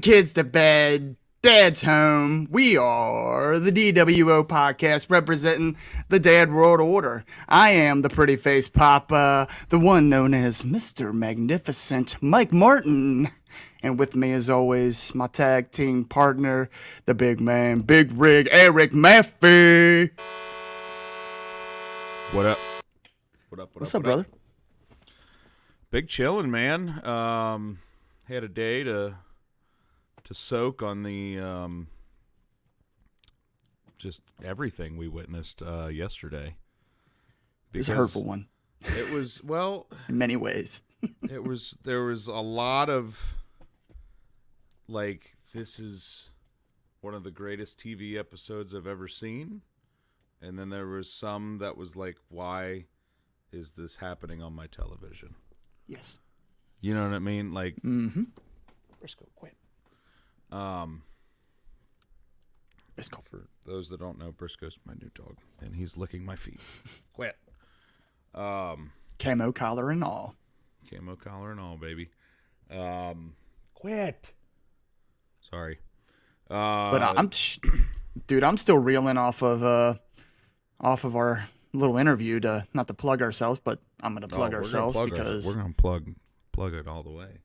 kids to bed, dad's home. We are the DWO podcast representing the Dad World Order. I am the pretty face papa, the one known as Mr. Magnificent, Mike Martin. And with me, as always, my tag team partner, the big man, Big Rig, Eric Maffey. What up? What's up, brother? Big chillin', man. Had a day to soak on the just everything we witnessed yesterday. It was a hurtful one. It was, well, in many ways. there was a lot of like, this is one of the greatest TV episodes I've ever seen. And then there was some that was like, why is this happening on my television? Yes. You know what I mean? Like, Briscoe, quit. Briscoe. For those that don't know, Briscoe's my new dog, and he's licking my feet. Quit. Camo collar and all. Camo collar and all, baby. Quit. Sorry. But I'm still reeling off of our little interview to not to plug ourselves, but I'm going to plug ourselves because we're going to plug it all the way.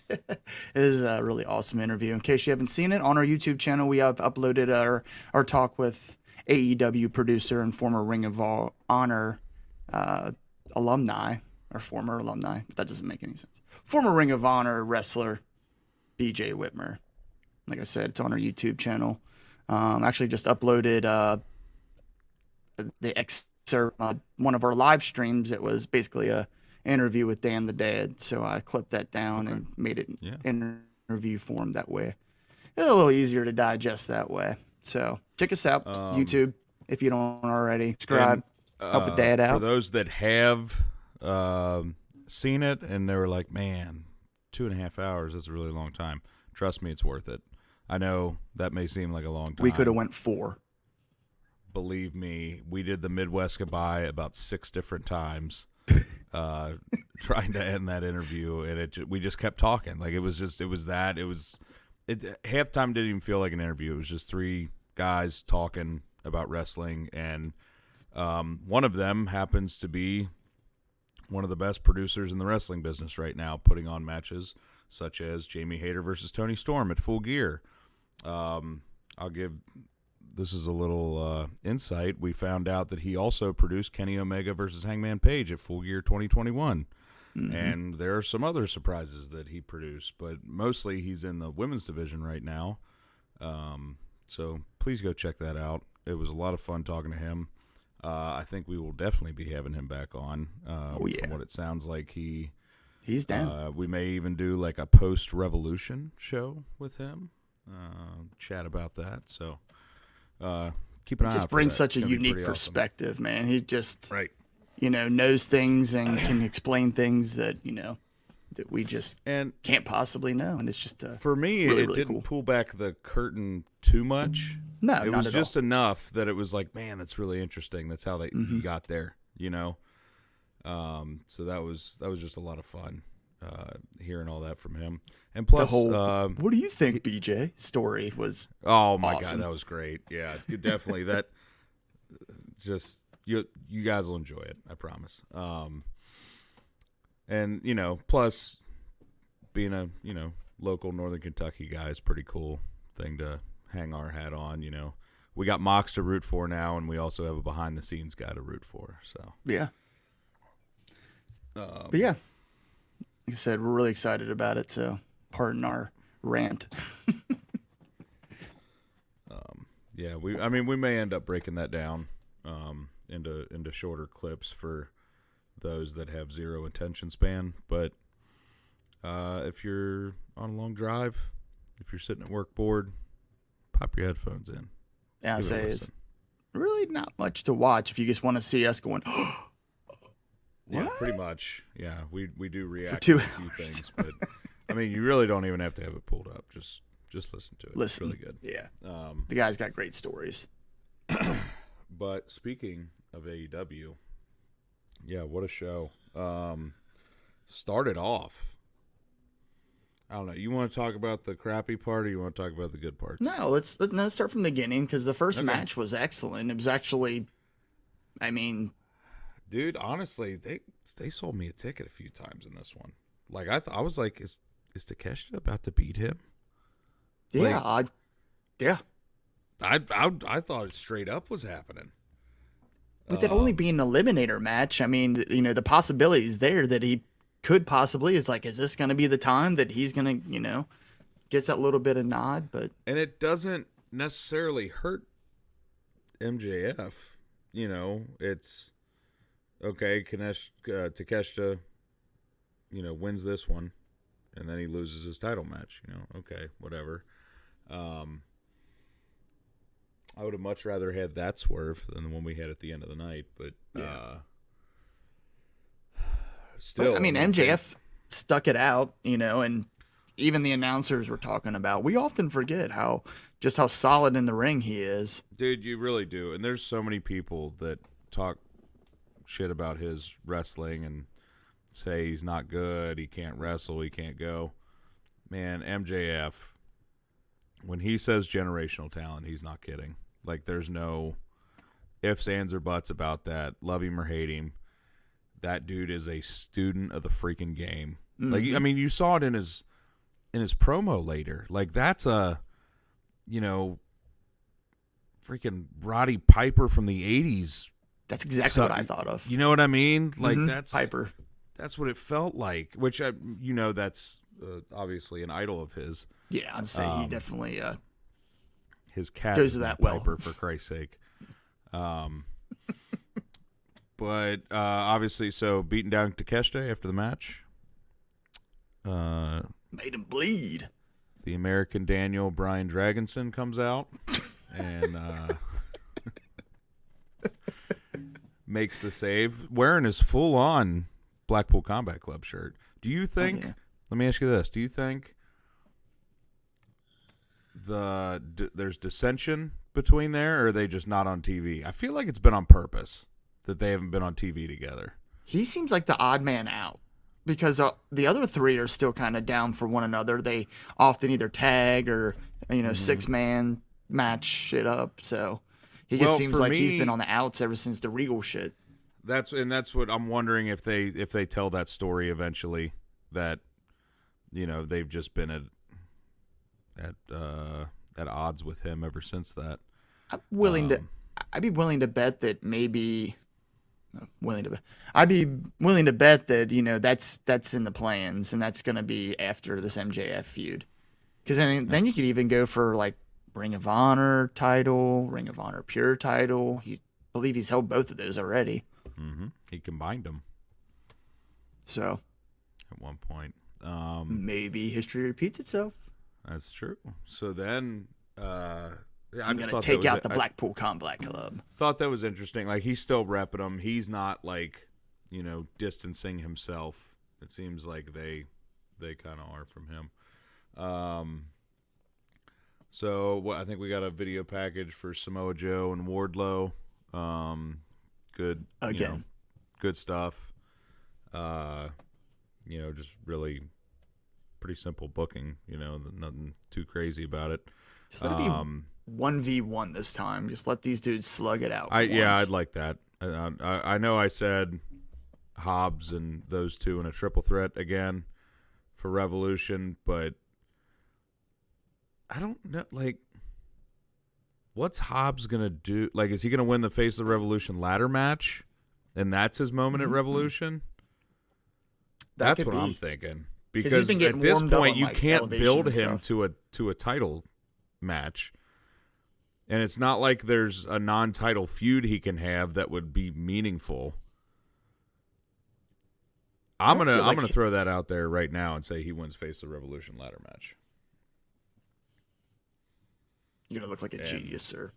It is a really awesome interview. In case you haven't seen it, on our YouTube channel, we have uploaded our talk with AEW producer and former Ring of Honor alumni, or former alumni. That doesn't make any sense. Former Ring of Honor wrestler BJ Whitmer. Like I said, it's on our YouTube channel. Actually just uploaded the excerpt one of our live streams. It was basically a interview with Dan the Dad, so I clipped that down and made it interview form that way. It's a little easier to digest that way. So check us out, YouTube, if you don't already. Subscribe, help a dad out. For those that have seen it and they were like, man, 2.5 hours, that's a really long time. Trust me, it's worth it. I know that may seem like a long time. We could have went 4. Believe me, we did the Midwest goodbye about 6 different times, trying to end that interview, and we just kept talking. Like, halftime didn't even feel like an interview. It was just 3 guys talking about wrestling, and one of them happens to be one of the best producers in the wrestling business right now, putting on matches such as Jamie Hayter versus Tony Storm at Full Gear. This is a little insight. We found out that he also produced Kenny Omega versus Hangman Page at Full Gear 2021. Mm-hmm. And there are some other surprises that he produced, but mostly he's in the women's division right now. So please go check that out. It was a lot of fun talking to him. I think we will definitely be having him back on. From what it sounds like, he's down. We may even do like a post-Revolution show with him. Chat about that. So keep an eye out. He just brings such a unique perspective, awesome. Man. He just knows things and can explain things that that we just can't possibly know. And it's just for me, really, it really didn't cool. pull back the curtain too much. No, it not was at just all. enough that it was like, man, that's really interesting. That's how he got there. So that was just a lot of fun hearing all that from him. And plus, the whole, what do you think, BJ? Story was oh my awesome. God, that was great. Yeah, definitely. That just you guys will enjoy it, I promise. And plus being a local Northern Kentucky guy is pretty cool thing to hang our hat on. We got Mox to root for now, and we also have a behind the scenes guy to root for. So yeah. But yeah, like I said, we're really excited about it. So pardon our rant. Yeah, we may end up breaking that down into shorter clips for those that have zero attention span. But if you're on a long drive, if you're sitting at work bored, pop your headphones in. Yeah, I say it's really not much to watch if you just want to see us going. Yeah, pretty much. Yeah, we do react for 2 to a few things, but I mean, you really don't even have to have it pulled up. Just listen to it. Listen, it's really good. Yeah, the guy's got great stories. But speaking of AEW, yeah, what a show! Started off I don't know. You want to talk about the crappy part, or you want to talk about the good parts? No, let's start from the beginning because the first Okay. match was excellent. It was actually, I mean, Dude, honestly, they sold me a ticket a few times in this one. Like I was like, is Takeshita about to beat him? yeah, yeah. I thought it straight up was happening. With it only being an eliminator match, I mean, the possibilities there that he could possibly is like, is this going to be the time that he's going to, gets that little bit of nod? But And it doesn't necessarily hurt MJF. It's okay. Takeshita, wins this one, and then he loses his title match. Okay, whatever. I would have much rather had that swerve than the one we had at the end of the night, but still. I mean, MJF stuck it out, and even the announcers were talking about. We often forget how solid in the ring he is. Dude, you really do. And there's so many people that talk shit about his wrestling and say he's not good, he can't wrestle, he can't go. Man, MJF, when he says generational talent, he's not kidding. Like, there's no ifs, ands, or buts about that. Love him or hate him. That dude is a student of the freaking game. Mm-hmm. Like, I mean, you saw it in his promo later. Like, that's a, freaking Roddy Piper from the 80s. That's exactly what I thought of. You know what I mean? Like, that's Piper. That's what it felt like, which, that's obviously an idol of his. Yeah, I'd say he definitely his cat goes to that well. Piper, for Christ's sake. But obviously, so beating down Takeshita after the match. Made him bleed. The American Daniel Bryan Dragonson comes out and makes the save, wearing his full-on Blackpool Combat Club shirt. Do you think? Let me ask you this: do you think there's dissension between there, or are they just not on TV? I feel like it's been on purpose that they haven't been on TV together. He seems like the odd man out because the other three are still kind of down for one another. They often either tag or 6-man match shit up. So he just seems like he's been on the outs ever since the Regal shit. That's what I'm wondering, if they tell that story eventually, that they've just been at odds with him ever since that. I'd be willing to bet that maybe. I'd be willing to bet that that's in the plans, and that's going to be after this MJF feud. Because then you could even go for like Ring of Honor title, Ring of Honor Pure title. I believe he's held both of those already. Mm-hmm. He combined them. So at one point, maybe history repeats itself. That's true. So then, I'm going to take out the Blackpool Combat Club. Thought that was interesting. Like, he's still repping them. He's not, like, distancing himself. It seems like they kind of are from him. So I think we got a video package for Samoa Joe and Wardlow. Good. Again. Good stuff. Just really pretty simple booking. Nothing too crazy about it. Just let it be 1v1 this time. Just let these dudes slug it out. I'd like that. I know I said Hobbs and those two in a triple threat again for Revolution, but I don't know. Like, what's Hobbs gonna do? Like, is he gonna win the Face of the Revolution ladder match, and that's his moment at Revolution? That's what I'm thinking. Because at this point, you can't build him to a title match. And it's not like there's a non-title feud he can have that would be meaningful. I'm gonna throw that out there right now and say he wins Face of the Revolution ladder match. You're gonna look like a genius, sir.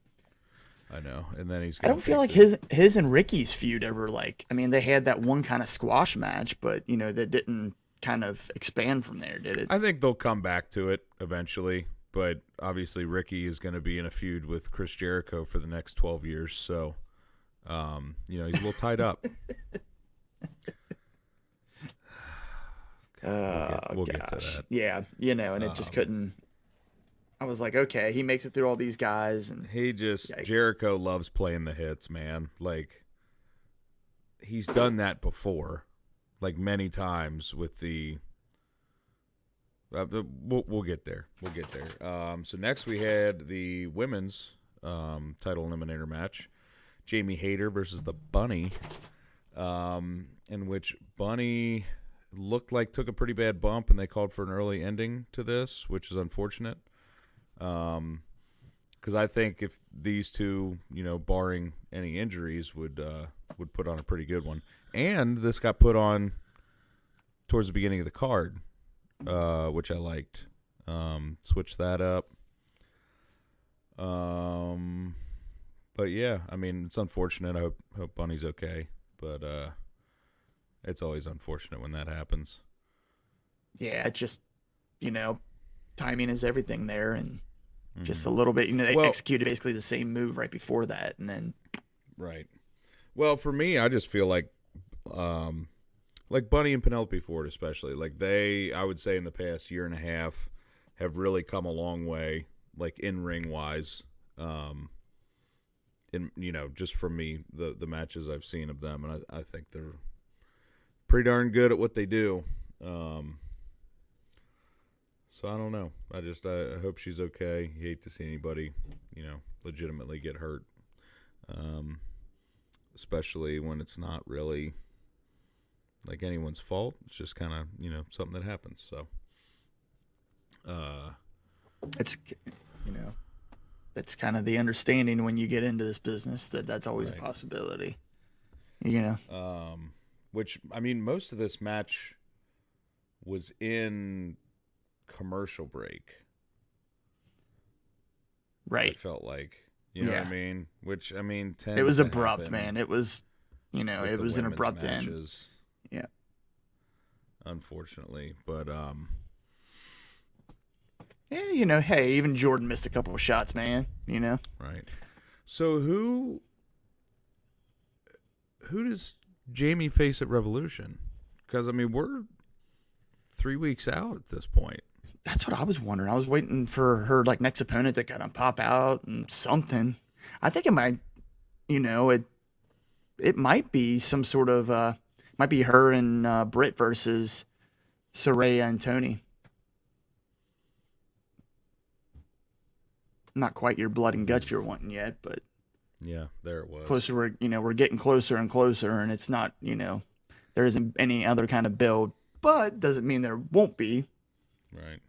I know. And then I don't feel like his and Ricky's feud ever they had that one kind of squash match, but that didn't kind of expand from there, did it? I think they'll come back to it eventually. But obviously, Ricky is going to be in a feud with Chris Jericho for the next 12 years. So, he's a little tied up. We'll get to Gosh. that. Yeah, and it just couldn't. I was like, okay, he makes it through all these guys, and yikes. Jericho loves playing the hits, man. Like, he's done that before, like many times with the. We'll get there. We'll get there. So next we had the women's title eliminator match, Jamie Hayter versus the Bunny, in which Bunny looked like took a pretty bad bump, and they called for an early ending to this, which is unfortunate. Because I think if these two, barring any injuries, would put on a pretty good one, and this got put on towards the beginning of the card. Which I liked. Switch that up. But yeah, I mean, it's unfortunate. I hope Bunny's okay, but it's always unfortunate when that happens. Yeah, it just, timing is everything there, and just a little bit, they executed basically the same move right before that, and then. Right. Well, for me, I just feel like Bunny and Penelope Ford especially, like I would say in the past year and a half, have really come a long way, like in-ring wise. Just from me, the matches I've seen of them, and I think they're pretty darn good at what they do. So I don't know. I hope she's okay. You hate to see anybody, legitimately get hurt, especially when it's not really like anyone's fault. It's just kind of, something that happens. So, it's, that's kind of the understanding when you get into this business, that's always a possibility, Which, I mean, most of this match was in commercial break. Right. It felt like, you know what I mean? Which, I mean, it was abrupt, man. It was, it was an abrupt end. Yeah. Unfortunately, but yeah, hey, even Jordan missed a couple of shots, man. Right. So who does Jamie face at Revolution? Because I mean, we're 3 weeks out at this point. That's what I was wondering. I was waiting for her next opponent to kind of pop out and something. I think it might, it might be some sort of. Might be her and Britt versus Saraya and Tony. Not quite your blood and guts you're wanting yet, but yeah, there it was. Closer, we're getting closer and closer, and it's not, there isn't any other kind of build, but doesn't mean there won't be. Right.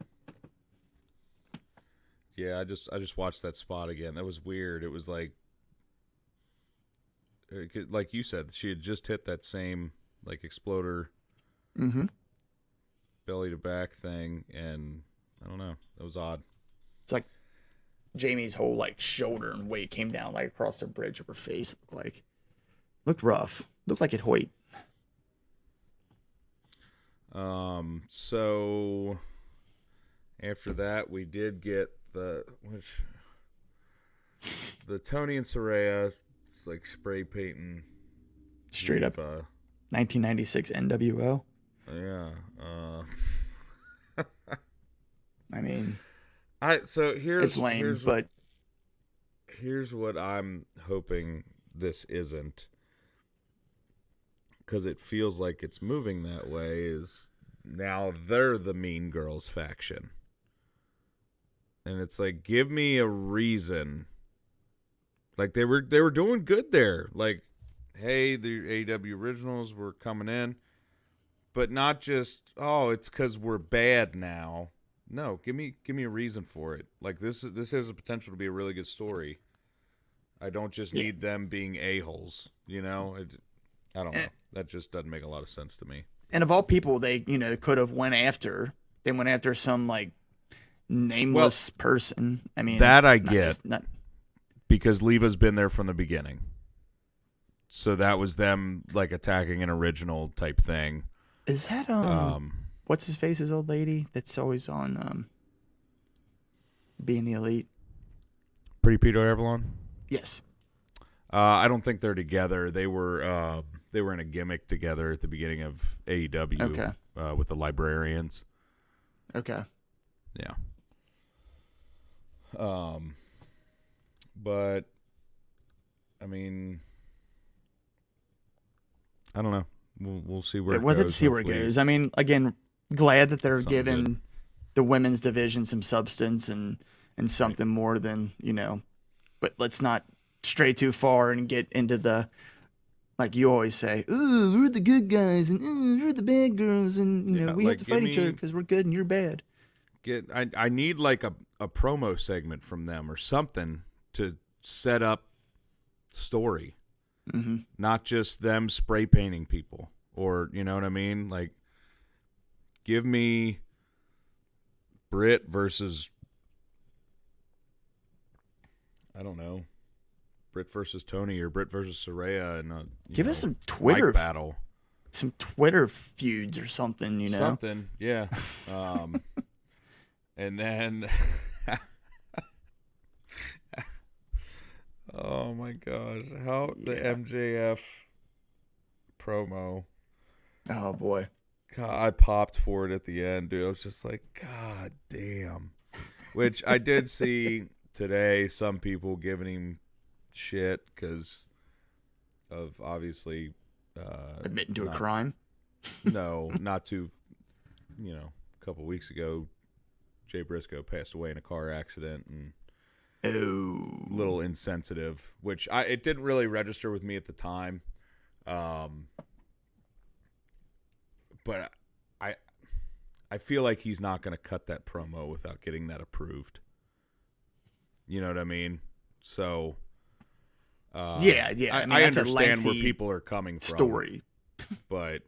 Yeah, I just watched that spot again. That was weird. It was like you said, she had just hit that same exploder, belly to back thing, and I don't know. That was odd. It's like Jamie's whole shoulder and weight came down across the bridge of her face. Looked rough. Looked like it hurt. So after that, we did get the Tony and Saraya spray painting straight up 1996 NWO. Yeah. I mean, it's lame, but here's what I'm hoping this isn't, because it feels like it's moving that way. Is now they're the Mean Girls faction, and it's give me a reason. They were doing good there. Hey, the AEW originals were coming in, but not just, it's because we're bad now. No, give me a reason for it. This has the potential to be a really good story. I don't just need them being a-holes, I don't know. That just doesn't make a lot of sense to me. And of all people they, could have went after some nameless person. I mean, that I get. Because Leva's been there from the beginning. So that was them attacking an original type thing. Is that what's his face's old lady that's always on Being the Elite? Pretty Peter Avalon? Yes. I don't think they're together. They were in a gimmick together at the beginning of AEW. Okay. with the librarians. Okay. Yeah. But I mean, I don't know. We'll see where it We'll goes. have to see where it Hopefully goes. I mean, again, glad that they're it's something giving good. the women's division some substance and something more than, but let's not stray too far and get into the, like you always say, ooh, we're the good guys and ooh, we're the bad girls and Yeah, we have like to fight each other because we're good and you're bad. I need like a promo segment from them or something to set up story. Mm-hmm. Not just them spray painting people, or you know what I mean? Like, give me Britt versus, I don't know, Britt versus Tony or Britt versus Saraya, and Give us some Twitter mic battle, some Twitter feuds or something, something, yeah. And then, oh my gosh, how the MJF promo. Oh boy. God, I popped for it at the end, dude. I was just like, God damn. Which I did see today, some people giving him shit because of obviously Admitting to a crime. No, not too. A couple weeks ago, Jay Briscoe passed away in a car accident, and little insensitive, which it didn't really register with me at the time. But I feel like he's not going to cut that promo without getting that approved. You know what I mean? So, yeah. I mean, I that's understand where people are coming from. Story, but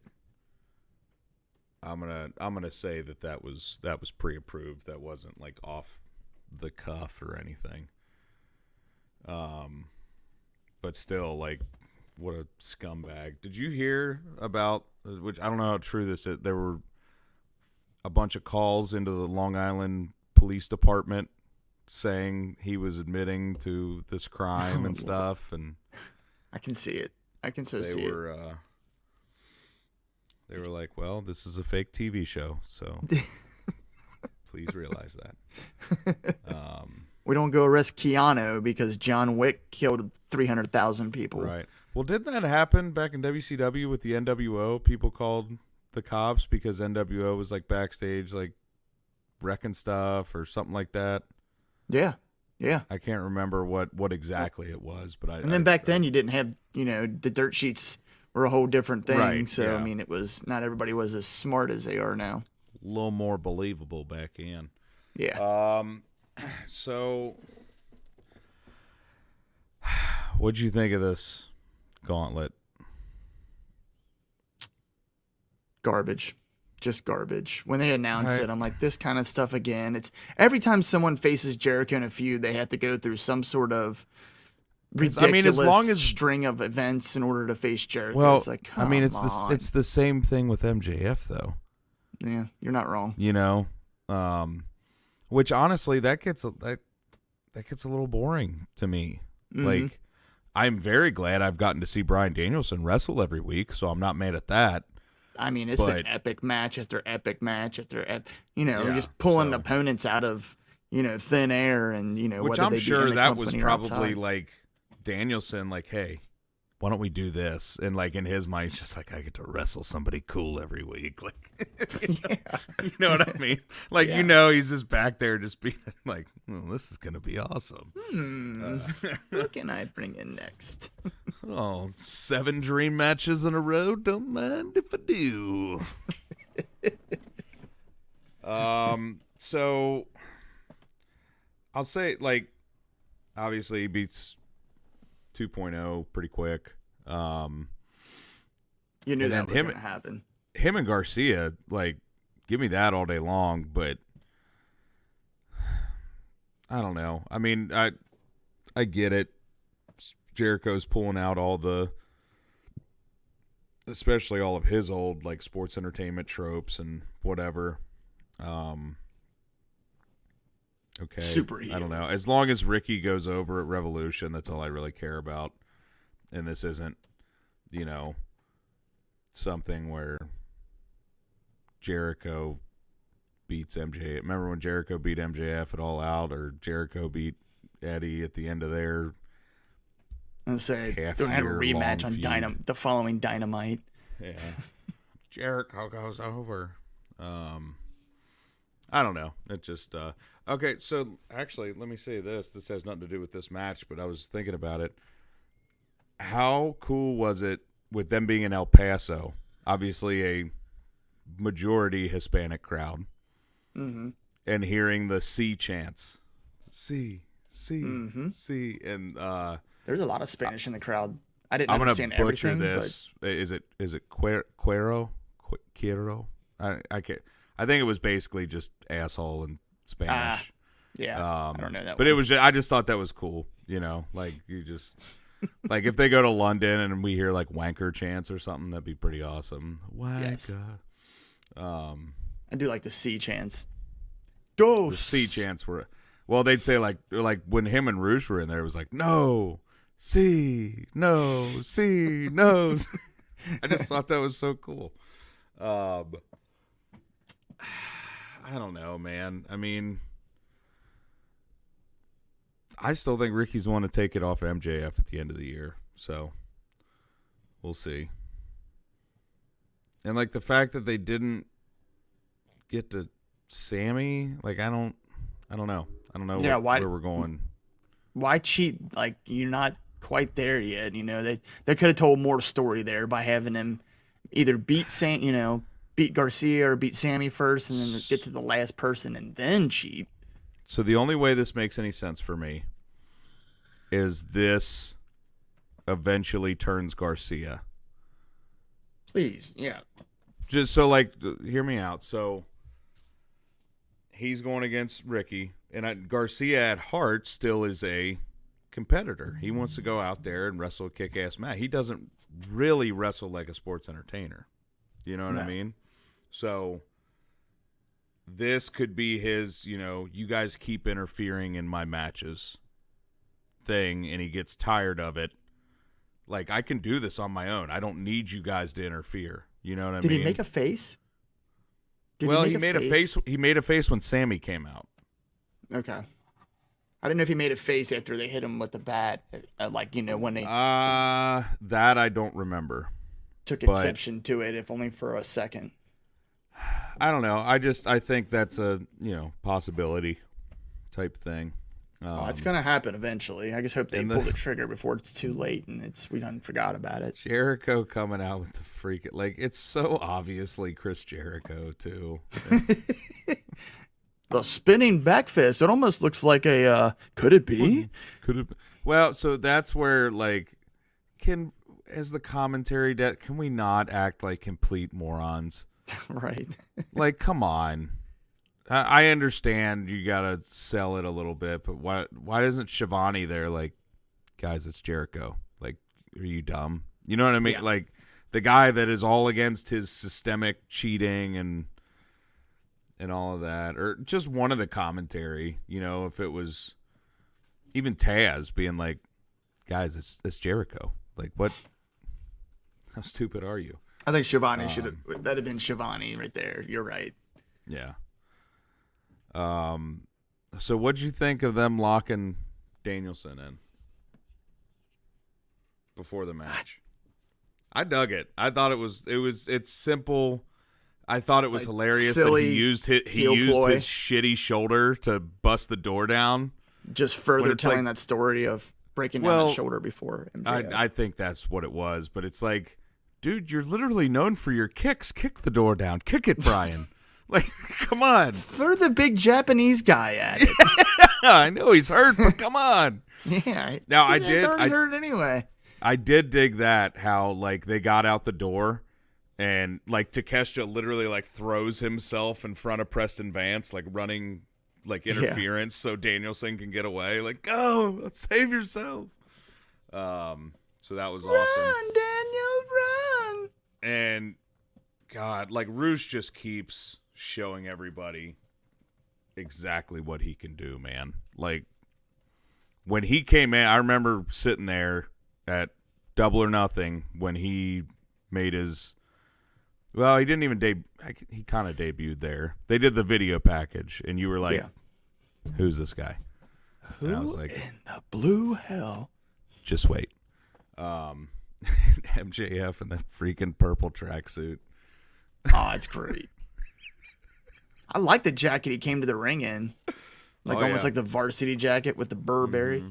I'm gonna say that was pre-approved. That wasn't like off the cuff or anything. But still, like, what a scumbag. Did you hear about, which I don't know how true this is, there were a bunch of calls into the Long Island Police Department saying he was admitting to this crime and stuff, and I can see it. I can see it. They were like, well, this is a fake TV show, so please realize that. We don't go arrest Keanu because John Wick killed 300,000 people. Right. Well, didn't that happen back in WCW with the NWO? People called the cops because NWO was like backstage, like wrecking stuff or something like that. Yeah. I can't remember what exactly it was, but and then back then you didn't have, the dirt sheets were a whole different thing. Right, So, yeah. I mean, not everybody was as smart as they are now. A little more believable back in. Yeah. So, what'd you think of this gauntlet? Garbage. Just garbage. When they announced it, I'm like, this kind of stuff again. It's every time someone faces Jericho in a feud, they have to go through some sort of ridiculous string of events in order to face Jericho. Well, it's like, come on. It's the same thing with MJF though. Yeah, you're not wrong. Which honestly, that gets a little boring to me. Mm-hmm. Like, I'm very glad I've gotten to see Bryan Danielson wrestle every week, so I'm not mad at that. I mean, it's been epic match after epic match after just pulling opponents out of thin air, and which whether I'm they sure be in the that was company or probably outside. like Danielson, like, hey, why don't we do this? And like in his mind, he's just like, I get to wrestle somebody cool every week. Like, you know what I mean? Like, he's just back there just being like, well, this is going to be awesome. What can I bring in next? 7 dream matches in a row. Don't mind if I do. So I'll say, like, obviously he beats 2.0 pretty quick. You knew that was going to happen. Him and Garcia, like, give me that all day long, but I don't know. I mean, I get it. Jericho's pulling out especially all of his old, like, sports entertainment tropes and whatever. Okay. Super heel. I don't know. As long as Ricky goes over at Revolution, that's all I really care about. And this isn't, something where Jericho beats MJF. Remember when Jericho beat MJF at All Out, or Jericho beat Eddie at the end of their I'll say they're gonna have a rematch on the following Dynamite. Yeah, Jericho goes over. I don't know. It just okay. So actually, let me say this. This has nothing to do with this match, but I was thinking about it. How cool was it with them being in El Paso? Obviously, a majority Hispanic crowd, mm-hmm. and hearing the C chants, C, mm-hmm. C, and there's a lot of Spanish in the crowd. I didn't I'm understand gonna butcher everything. This. But... Is it Cuero? Quiero? I can't. I think it was basically just asshole in Spanish. Yeah, I don't know that. But it was. I just thought that was cool. You know, like you just like if they go to London and we hear like wanker chants or something, that'd be pretty awesome. Wanker. Yes. I do like the C chants. Dos. The C chants were. Well, they'd say like when him and Roosh were in there, it was like no, C, no, C, no. I just thought that was so cool. I don't know, man. I mean, I still think Ricky's want to take it off MJF at the end of the year. So we'll see. And like the fact that they didn't get to Sammy, like I don't know. I don't know where we're going. Why cheat? Like you're not quite there yet. You know, they could have told more story there by having him either beat beat Garcia or beat Sammy first and then get to the last person and then cheat. So the only way this makes any sense for me is this eventually turns Garcia. Please, yeah. Just so like, hear me out. So he's going against Ricky, and Garcia at heart still is a competitor. He wants to go out there and wrestle a kick-ass match. He doesn't really wrestle like a sports entertainer. You know what I mean? So this could be his, you guys keep interfering in my matches thing, and he gets tired of it. Like, I can do this on my own. I don't need you guys to interfere. You know what I mean? Did he make a face? He made a face. He made a face when Sammy came out. Okay. I didn't know if he made a face after they hit him with the bat, when they. That I don't remember. Took exception to it, if only for a second. I don't know. I think that's a possibility type thing. It's gonna happen eventually. I just hope they pull the trigger before it's too late and we done forgot about it. Jericho coming out with the freak, it's so obviously Chris Jericho too. The spinning back fist. It almost looks like a. Could it be? Could it? Well, so that's where as the commentary deck, can we not act like complete morons? Right. Come on. I understand you gotta sell it a little bit, but why isn't Shivani there? Guys, it's Jericho. Are you dumb? You know what I mean? Yeah. The guy that is all against his systemic cheating and all of that, or just one of the commentary. If it was even Taz being like, guys, it's Jericho. What? How stupid are you? I think Shivani should have. That'd have been Shivani right there. You're right. Yeah. So what'd you think of them locking Danielson in before the match? I dug it. I thought it's simple. I thought it was hilarious that he used his shitty shoulder to bust the door down. Just further telling that story of breaking down that shoulder before MJF. I think that's what it was, but it's dude, you're literally known for your kicks. Kick the door down. Kick it, Brian. Come on. Throw the big Japanese guy at it. I know he's hurt, but come on. Yeah. Now It's already hurt anyway. I did dig that, how they got out the door and Takeshita literally throws himself in front of Preston Vance, running interference so Danielson can get away. Go, save yourself. So that was awesome. Run, Daniel, run. And God, Roosh just keeps showing everybody exactly what he can do, man. When he came in, I remember sitting there at Double or Nothing when he made his Well, he didn't even he kind of debuted there. They did the video package, and you were like, "Who's this guy?" Who and I was like, in the blue hell? Just wait. MJF in that freaking purple tracksuit. Oh, it's great. I like the jacket he came to the ring in. Like almost like the varsity jacket with the Burberry. Mm-hmm.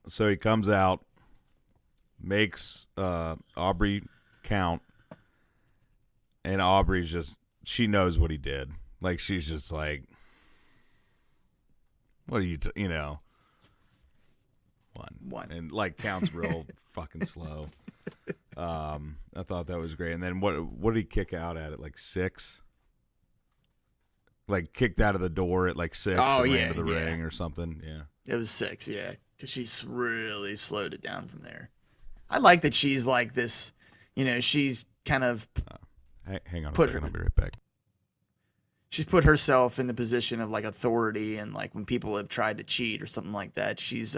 So he comes out, makes Aubrey count, and Aubrey's she knows what he did. Like, she's just like, what are you, One. And, like, counts real fucking slow. I thought that was great. And then what did he kick out at like 6? Like, kicked out of the door at like 6 and ran to the ring or something. Yeah. It was 6, yeah. Because she's really slowed it down from there. I like that she's like this, she's kind of... hang on a second, I'll be right back. She's put herself in the position of like authority, and like when people have tried to cheat or something like that, she's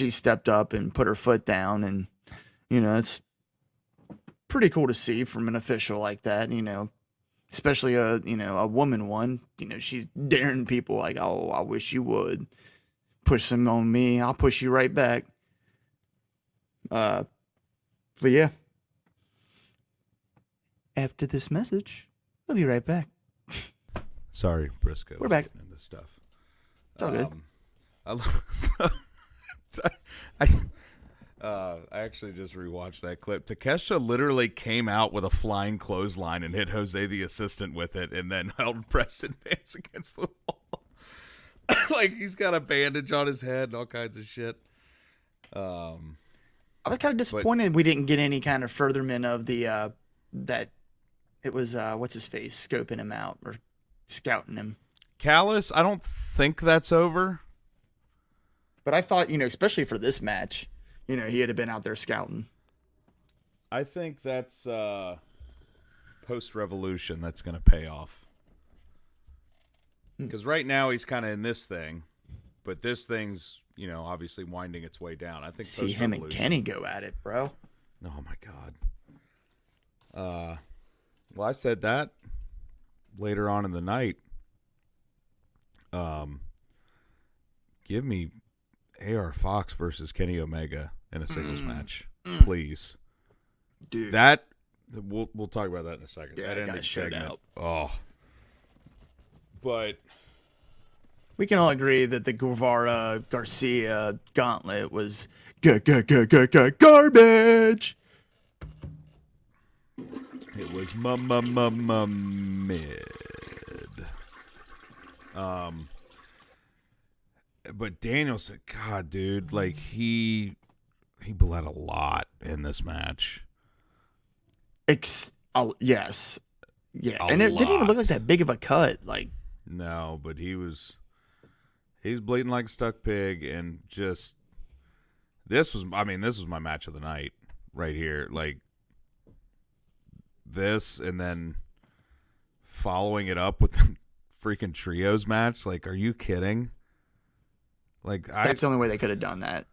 stepped up and put her foot down, and it's pretty cool to see from an official like that, especially a woman one. She's daring people like, oh, I wish you would push some on me, I'll push you right back. But yeah, after this message, we'll be right back. Sorry, Briscoe. We're back. Into stuff. It's all good. I actually just rewatched that clip. Takeshita literally came out with a flying clothesline and hit Jose the assistant with it, and then held Preston Vance against the wall. Like, he's got a bandage on his head and all kinds of shit. I was kind of disappointed we didn't get any kind of furtherment of the that it was what's his face scoping him out or scouting him. Callis, I don't think that's over. But I thought, especially for this match, he had been out there scouting. I think that's post-Revolution that's going to pay off. Because right now he's kind of in this thing, but this thing's, obviously winding its way down. I think see him and Kenny go at it, bro. Oh my God. Well, I said that later on in the night. Give me AR Fox versus Kenny Omega in a singles match, please. Dude, that we'll talk about that in a second. Yeah, that ending segment. out. Oh, but we can all agree that the Guevara Garcia gauntlet was garbage. It was mid. But Danielson, God, dude, like he bled a lot in this match. Yes, yeah, and it lot. didn't even look like that big of a cut. Like, no, but he's bleeding like a stuck pig, and just this was my match of the night right here. Like this, and then following it up with the freaking trios match. Like, are you kidding? Like, that's the only way they could have done that.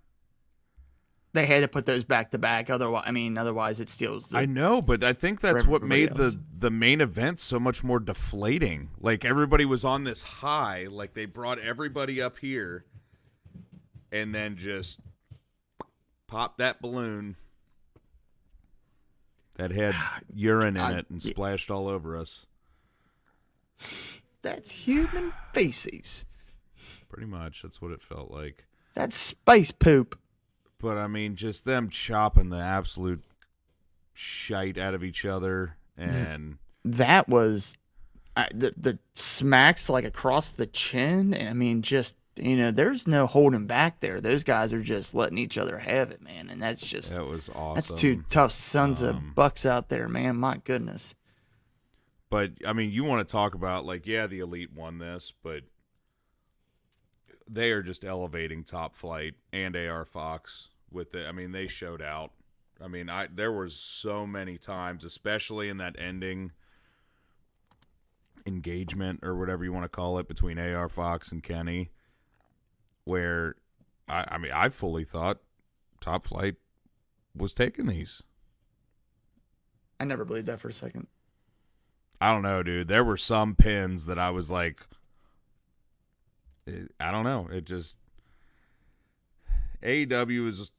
They had to put those back to back. Otherwise it steals. I know, but I think that's what made the main event so much more deflating. Like, everybody was on this high. Like, they brought everybody up here, and then just popped that balloon that had urine in it and splashed all over us. That's human feces. Pretty much, that's what it felt like. That's space poop. But, I mean, just them chopping the absolute shite out of each other. And that was the smacks like across the chin. And, I mean, just, there's no holding back there. Those guys are just letting each other have it, man. And that was awesome. That's two tough sons of bucks out there, man. My goodness. But, I mean, you want to talk about, like, yeah, the Elite won this, but they are just elevating Top Flight and AR Fox with it. I mean, they showed out. I mean, there was so many times, especially in that ending engagement or whatever you want to call it between AR Fox and Kenny, where I fully thought Top Flight was taking these. I never believed that for a second. I don't know, dude. There were some pins that I was like, I don't know. It just AEW is.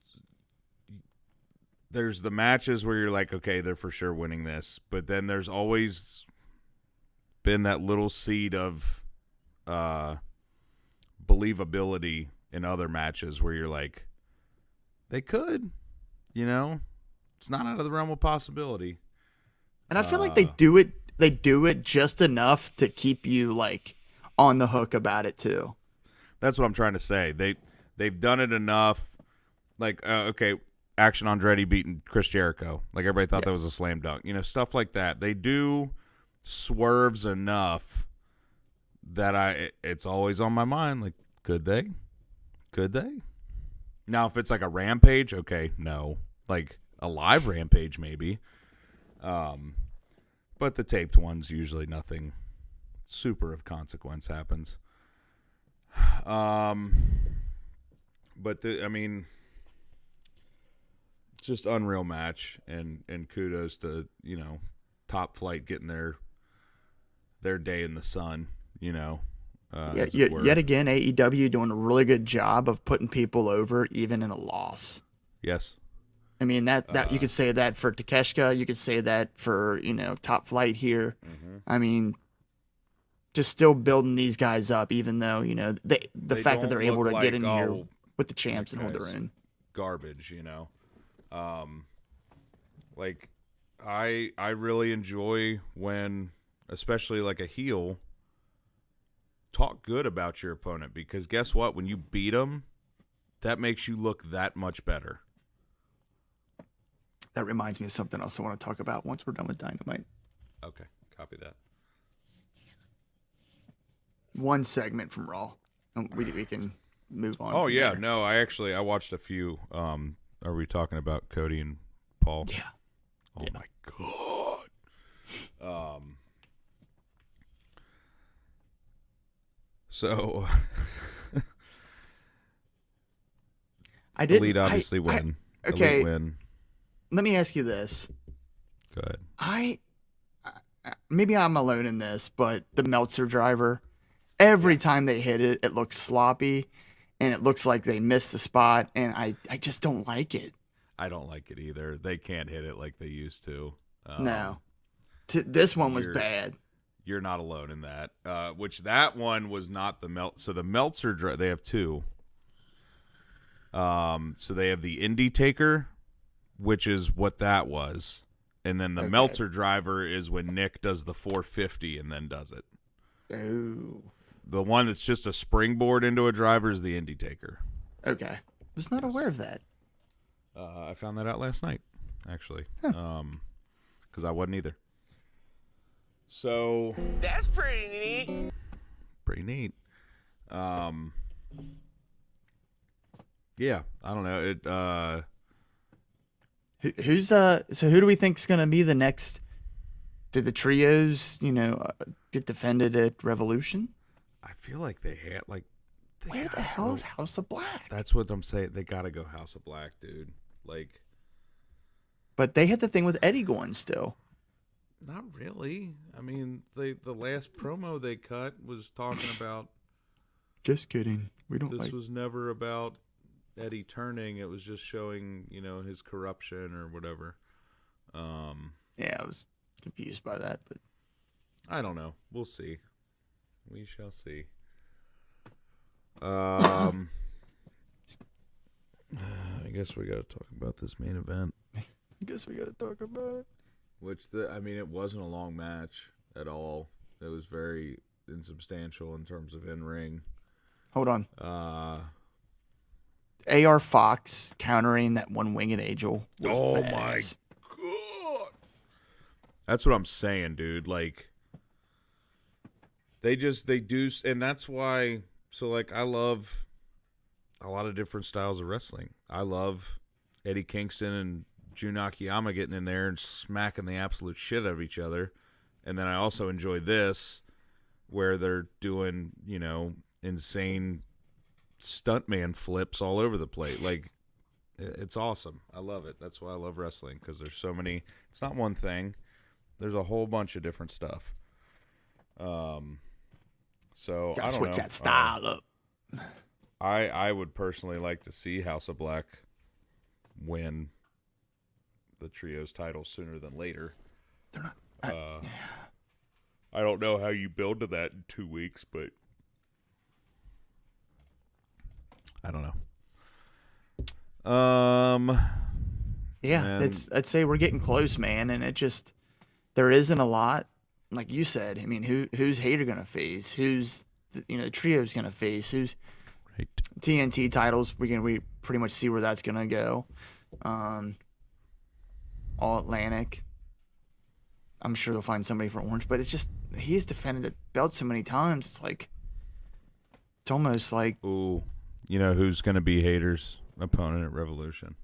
There's the matches where you're like, okay, they're for sure winning this, but then there's always been that little seed of believability in other matches where you're like, they could, it's not out of the realm of possibility. And I feel like they do it just enough to keep you like on the hook about it too. That's what I'm trying to say. They've done it enough. Like, okay, Action Andretti beating Chris Jericho. Like, everybody thought that was a slam dunk. Stuff like that. They do swerves enough that it's always on my mind. Like, could they? Could they? Now, if it's like a Rampage, okay, no. Like, a live Rampage, maybe. But the taped ones, usually nothing super of consequence happens. But just unreal match, and kudos to Top Flight getting their day in the sun. Yet again, AEW doing a really good job of putting people over even in a loss. Yes. I mean that you could say that for Takeshita, you could say that for Top Flight here. Mm-hmm. I mean, just still building these guys up, even though the fact that they're able to get in here with the champs and hold their own. Garbage, like I really enjoy when, especially like a heel, talk good about your opponent, because guess what? When you beat them, that makes you look that much better. That reminds me of something else I want to talk about once we're done with Dynamite. Okay, copy that. One segment from Raw. We can move on. Oh, yeah. There. No, I watched a few. Are we talking about Cody and Paul? Yeah. Oh, yeah. my God. So, I did. Elite obviously win. Okay. Elite win. Let me ask you this. Go ahead. Maybe I'm alone in this, but the Meltzer driver, every time they hit it, it looks sloppy, and it looks like they missed the spot, and I just don't like it. I don't like it either. They can't hit it like they used to. No. This one was bad. You're not alone in that. Which that one was not the So the Meltzer driver, they have two. So they have the Indie Taker, which is what that was. And then the Meltzer driver is when Nick does the 450 and then does it. Oh. The one that's just a springboard into a driver is the Indie Taker. Okay. I was not aware of that. I found that out last night, actually. Huh. Because I wasn't either. So. That's pretty neat. Pretty neat. Yeah, I don't know. So who do we think is going to be the next? Did the trios, get defended at Revolution? I feel like they had Where the hell is House of Black? That's what I'm saying. They got to go House of Black, dude. But they had the thing with Eddie going still. Not really. I mean, the last promo they cut was talking about. Just kidding. We don't. This was never about Eddie turning. It was just showing, his corruption or whatever. Yeah, I was confused by that, but I don't know. We'll see. We shall see. I guess we got to talk about this main event. I guess we got to talk about it. It wasn't a long match at all. It was very insubstantial in terms of in-ring. Hold on. AR Fox countering that one winged angel. Oh my God. That's what I'm saying, dude. They do, and that's why. So, I love a lot of different styles of wrestling. I love Eddie Kingston and Jun Akiyama getting in there and smacking the absolute shit out of each other. And then I also enjoy this, where they're doing, insane stuntman flips all over the place. It's awesome. I love it. That's why I love wrestling, because there's so many. It's not one thing. There's a whole bunch of different stuff. So Gotta I don't switch know. that style up. I would personally like to see House of Black win the trios title sooner than later. They're not. I don't know how you build to that in 2 weeks, but I don't know. Yeah, I'd say we're getting close, man, and it just there isn't a lot. Like you said, I mean, who's Hater gonna face? Who's the trio's gonna face? Who's right. TNT titles? We pretty much see where that's gonna go. All Atlantic. I'm sure they'll find somebody for Orange, but it's just he's defended the belt so many times. It's almost like Ooh, you know who's gonna be Hater's opponent at Revolution?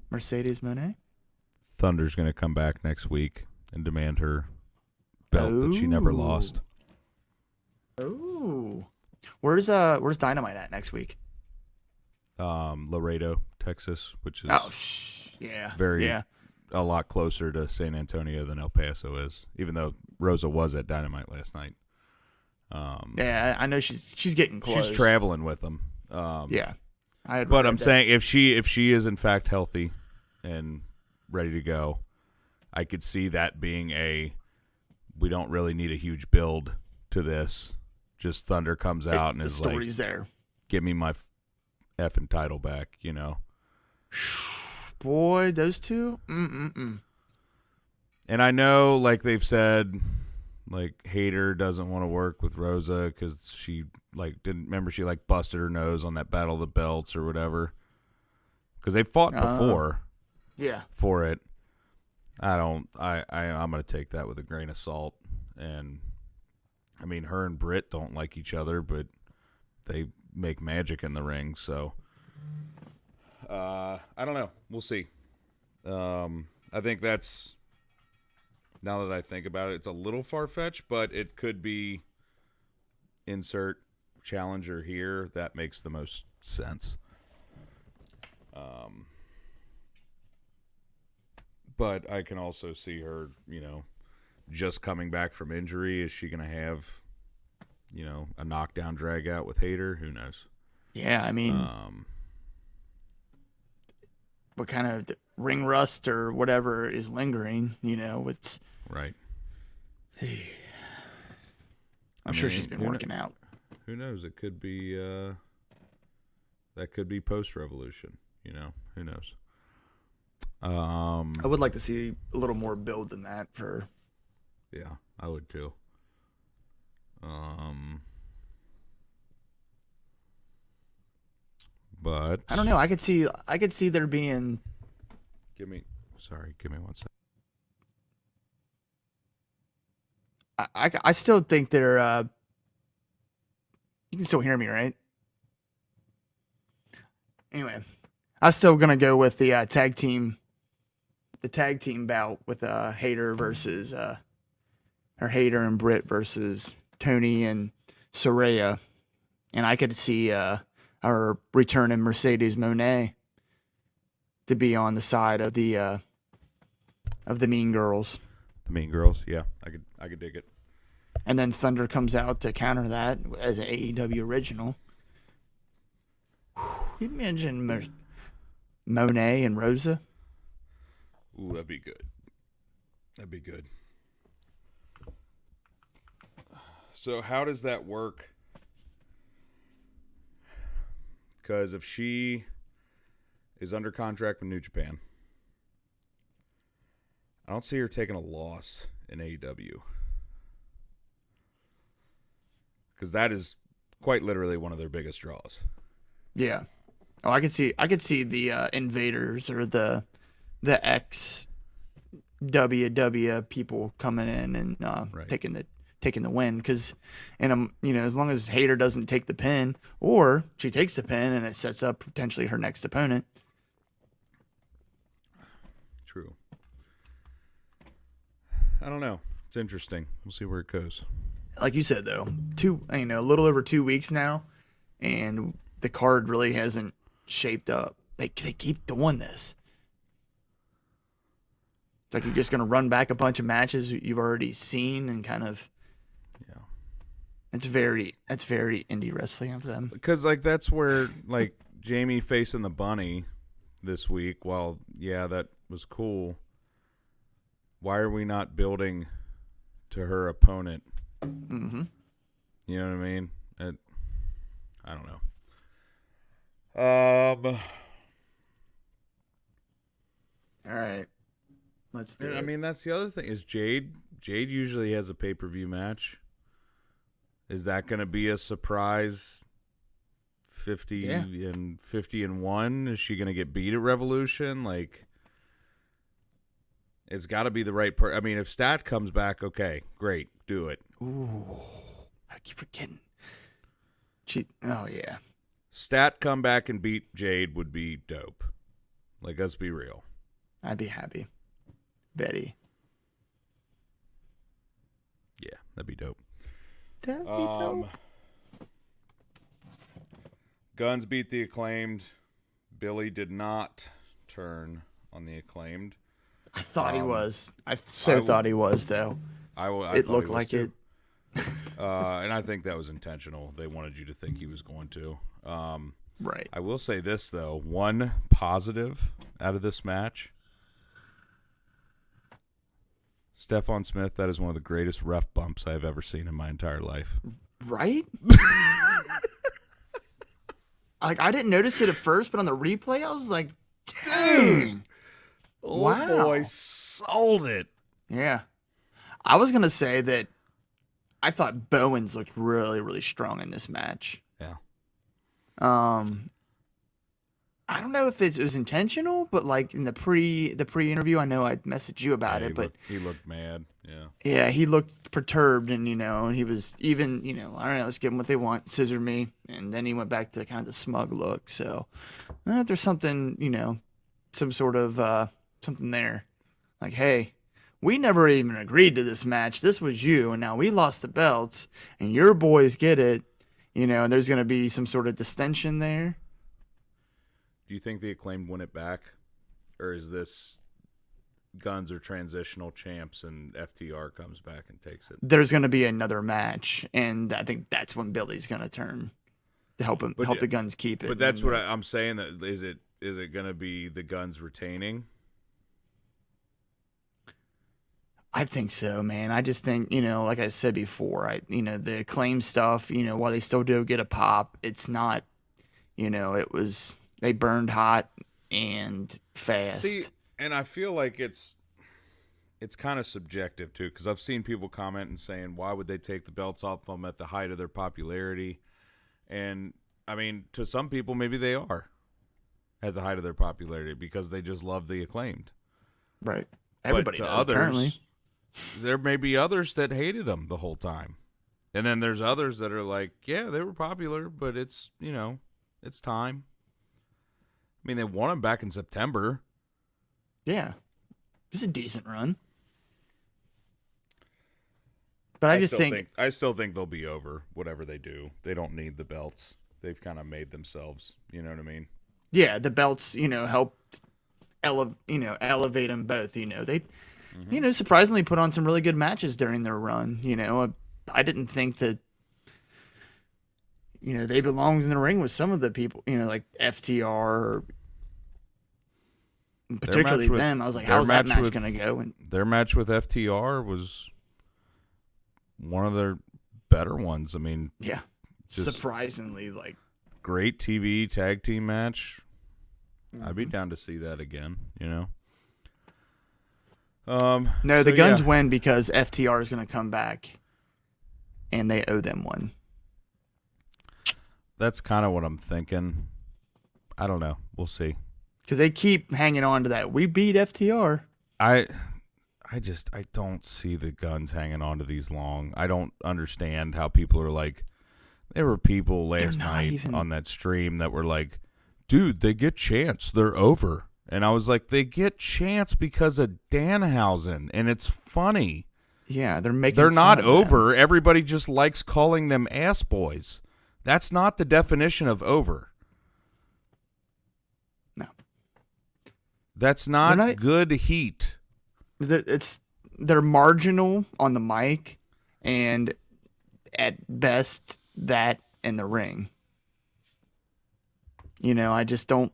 Mercedes Moné. Thunder's gonna come back next week and demand her belt that she never lost. Oh, where's Dynamite at next week? Laredo, Texas, which is a lot closer to San Antonio than El Paso is, even though Rosa was at Dynamite last night. Yeah, I know she's getting close. She's traveling with them. Yeah, but I'm saying if she is in fact healthy and ready to go, I could see that being we don't really need a huge build to this. Just Thunder comes out and the is story's like, there. Give me my effing title back, Boy, those two. And I know, like they've said, like Hater doesn't want to work with Rosa because she she busted her nose on that Battle of the Belts or whatever. Because they fought before. Yeah. For it. I'm gonna take that with a grain of salt. And I mean, her and Britt don't like each other, but they make magic in the ring, so I don't know. We'll see. I think that's, now that I think about it, it's a little far-fetched, but it could be insert challenger here. That makes the most sense. But I can also see her, just coming back from injury. Is she going to have, a knockdown drag out with Hater? Who knows? Yeah, I mean, what kind of ring rust or whatever is lingering, it's right. I'm sure she's been working out. Who knows? It could be that could be post-revolution. Who knows? I would like to see a little more build than that for. Yeah, I would too. But I don't know. I could see there being. Give me 1 second. I still think they're. You can still hear me, right? Anyway, I'm still gonna go with the tag team. The tag team bout with Hater versus or Hater and Britt versus Tony and Saraya, and I could see our returning Mercedes Moné to be on the side of the Mean Girls. The Mean Girls, yeah, I could dig it. And then Thunder comes out to counter that as an AEW original. You mentioned Monet and Rosa. Ooh, that'd be good. That'd be good. So how does that work? Because if she is under contract with New Japan, I don't see her taking a loss in AEW. Because that is quite literally one of their biggest draws. Yeah. Oh, I could see the Invaders or the ex WW people coming in and right. taking the win, because as long as Hater doesn't take the pin, or she takes the pin and it sets up potentially her next opponent. True. I don't know. It's interesting. We'll see where it goes. Like you said though, a little over 2 weeks now, and the card really hasn't shaped up. They keep doing this. It's like you're just gonna run back a bunch of matches you've already seen and kind of. Yeah. It's very indie wrestling of them. Because like that's where like Jamie facing the bunny this week. While yeah, that was cool. Why are we not building to her opponent? Mm-hmm. You know what I mean? I don't know. All right. Let's do it. I mean, that's the other thing is Jade. Jade usually has a pay-per-view match. Is that going to be a surprise? 50 and 50-1. Is she going to get beat at Revolution? Like, it's got to be the right I mean, if Stat comes back, okay, great, do it. Ooh, I keep forgetting. Oh yeah. Stat come back and beat Jade would be dope. Like, let's be real. I'd be happy. Betty. Yeah, that'd be dope. That'd be dope. Guns beat the Acclaimed. Billy did not turn on the Acclaimed. I thought he was. I thought he was, though. It looked like too. it. And I think that was intentional. They wanted you to think he was going to. Right. I will say this, though. One positive out of this match. Stephon Smith, that is one of the greatest ref bumps I've ever seen in my entire life. Right? Like, I didn't notice it at first, but on the replay, I was like, dang. Wow. Boy, sold it. Yeah. I was going to say that I thought Bowens looked really, really strong in this match. Yeah. I don't know if it was intentional, but like in the pre-interview, I know I messaged you about it, but he looked mad. Yeah. Yeah, he looked perturbed, and and he was even, all right, let's give them what they want, scissor me, and then he went back to kind of the smug look. So, there's something, some sort of something there, like, hey, we never even agreed to this match. This was you, and now we lost the belts, and your boys get it, and there's gonna be some sort of distension there. Do you think the Acclaimed win it back, or is this Guns are transitional champs and FTR comes back and takes it? There's going to be another match, and I think that's when Billy's going to turn to help the Guns keep it. But that's what I'm saying. That is it going to be the Guns retaining? I think so, man. I just think, like I said before, the Acclaim stuff, while they still do get a pop, it's not, they burned hot and fast. See, and I feel like it's kind of subjective too, because I've seen people comment and saying, why would they take the belts off them at the height of their popularity? And I mean, to some people, maybe they are at the height of their popularity because they just love the Acclaimed. Right. Everybody but to does, others, apparently. There may be others that hated them the whole time. And then there's others that are like, yeah, they were popular, but it's, it's time. I mean, they won them back in September. Yeah. It was a decent run. But I still think they'll be over whatever they do. They don't need the belts. They've kind of made themselves, you know what I mean? Yeah, the belts, helped elevate them both, They surprisingly put on some really good matches during their run, I didn't think that they belonged in the ring with some of the people, like FTR, or particularly them. I was like, how's that match going to go? And their match with FTR was one of their better ones. I mean, yeah, surprisingly, like, great TV tag team match. Mm-hmm. I'd be down to see that again, No, the Guns win because FTR is going to come back, and they owe them one. That's kind of what I'm thinking. I don't know. We'll see. Because they keep hanging on to that. We beat FTR. I don't see the Guns hanging on to these long. I don't understand how people are like. There were people last night on that stream that were like, dude, they get chance. They're over. And I was like, they get chance because of Danhausen, and it's funny. Yeah, they're not over. Everybody just likes calling them ass boys. That's not the definition of over. That's not good heat. They're marginal on the mic, and at best that in the ring. I just don't.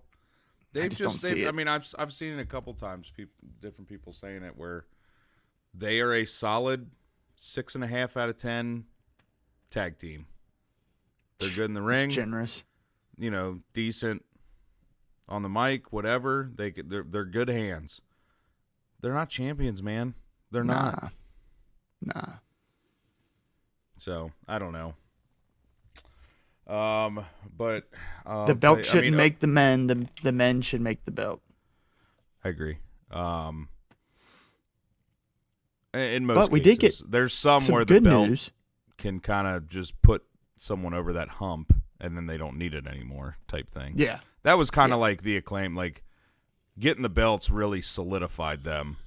Don't see it. I mean, I've seen it a couple times. Different people saying it where they are a solid 6.5 out of 10 tag team. They're good in the ring. It's generous. Decent on the mic, whatever. They're good hands. They're not champions, man. They're not. Nah. So I don't know. But the belt shouldn't make the men. The men should make the belt. I agree. In most but we cases, did get there's some where the good belt news. Can kind of just put someone over that hump, and then they don't need it anymore, type thing. Yeah, that was kind of like the Acclaim. Like getting the belts really solidified them,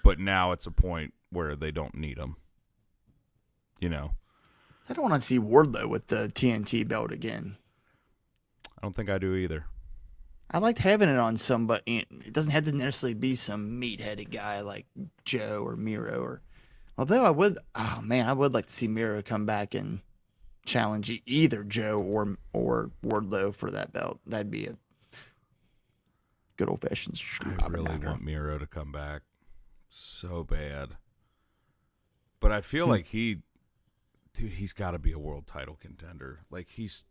but now it's a point where they don't need them. I don't want to see Wardlow with the TNT belt again. I don't think I do either. I liked having it on somebody. It doesn't have to necessarily be some meat-headed guy like Joe or Miro. Although I would like to see Miro come back and challenge either Joe or Wardlow for that belt. That'd be a good old-fashioned. I really want Miro to come back so bad, but I feel like he's got to be a world title contender. Like he's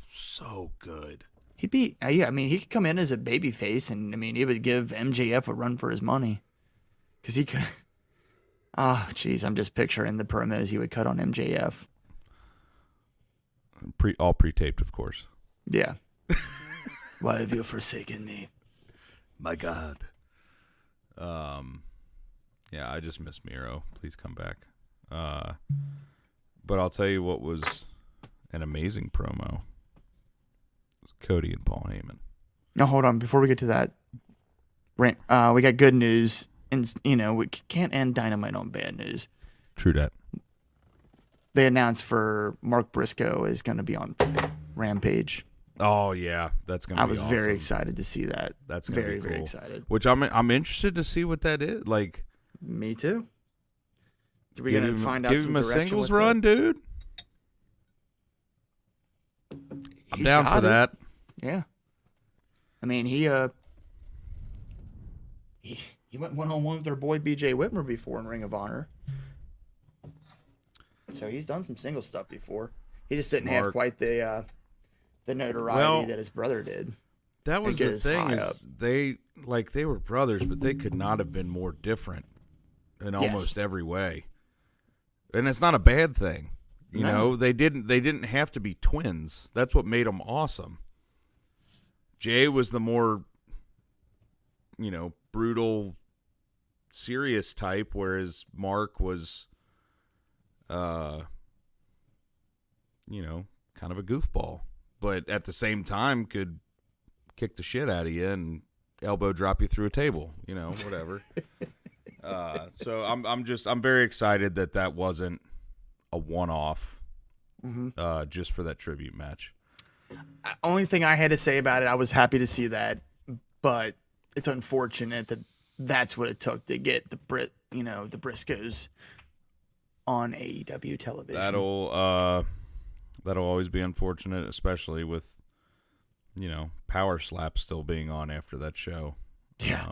so good. He'd be, I mean, he could come in as a babyface, and I mean, he would give MJF a run for his money, because he could. Oh, jeez, I'm just picturing the promos he would cut on MJF. All pre-taped, of course. Yeah. Why have you forsaken me? My God. Yeah, I just miss Miro. Please come back. But I'll tell you what was an amazing promo. Cody and Paul Heyman. Now, hold on. Before we get to that, we got good news. And, we can't end Dynamite on bad news. True that. They announced for Mark Briscoe is going to be on Rampage. Oh, yeah. That's going to be awesome. I was very excited to see that. That's going to be cool. Very excited. Which I'm interested to see what that is. Like, me too. Are we going to find out give him a singles run, dude? I'm down for that. Yeah. I mean, he went one-on-one with our boy BJ Whitmer before in Ring of Honor. So he's done some single stuff before. He just didn't have quite the notoriety that his brother did. That was the thing is they were brothers, but they could not have been more different in almost every way. And it's not a bad thing. You know, they didn't have to be twins. That's what made them awesome. Jay was the more, brutal, serious type, whereas Mark was, kind of a goofball. But at the same time could kick the shit out of you and elbow drop you through a table, whatever. So I'm very excited that wasn't a one-off, just for that tribute match. Only thing I had to say about it, I was happy to see that, but it's unfortunate that that's what it took to get the the Briscoes on AEW television. That'll always be unfortunate, especially with Power Slap still being on after that show. Yeah.